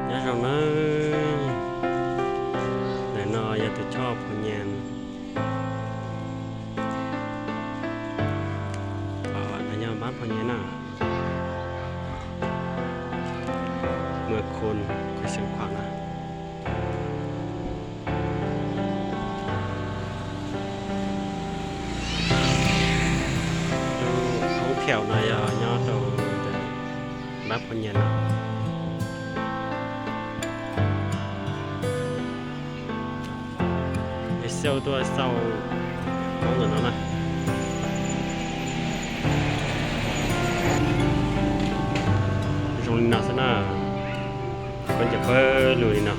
nhớ rằng nó để nó giờ tôi cho phong nhàn nó nhớ bán phong nhàn àเมื่อคนคุยเสียงขวางนะดูเขาเขียวหน่อยย่อตัวบ้านphong nhànนะเซลตัวเซลของเงินแล้วนะตรงนี้นะสินะคนจะเปิดลุยนะ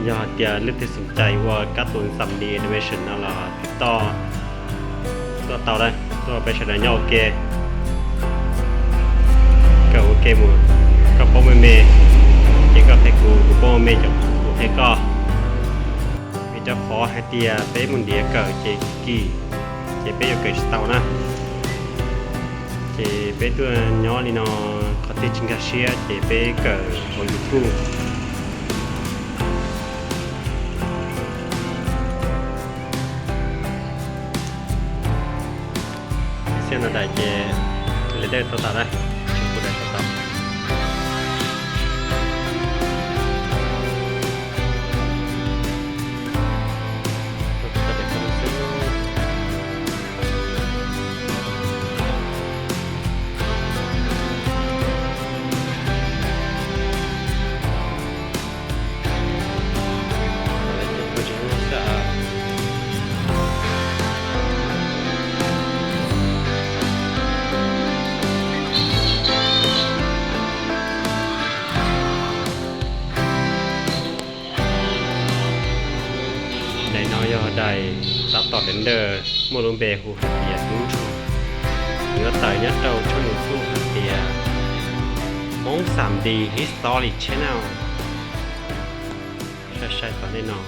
อย่าเดี๋ยวเลือกที่สนใจว่าการ์ตูนซัมดีแอนิเมชันนั่นแหละติดต่อตัวเต่าได้ตัวไปชนะย่อโอเคก็โอเคหมดก็ป้องไม่เมย์ที่ก็ให้กูป้องไม่เมย์จากกูให้ก็จะขอให้เตียเป้มุนเดียเกิดเจกี่เจเป้ยเกิดเต่านะเจเป้ตัวย้อนนี่เนาะเขาติดจิงกาเชียเจเป้เกิดบนยูทูบเส้นอะไรเจเลเดอร์ตัวต่อได้ชิมกูได้ตัวต่อได้รับต่อเรนเดอร์โมโลเบหูฮัตเตียยูทูบเนื้อต่อยยัดเราชนุสู้ฮัตเตียมอง 3D History Channel ใช่ตอนนี้เนาะ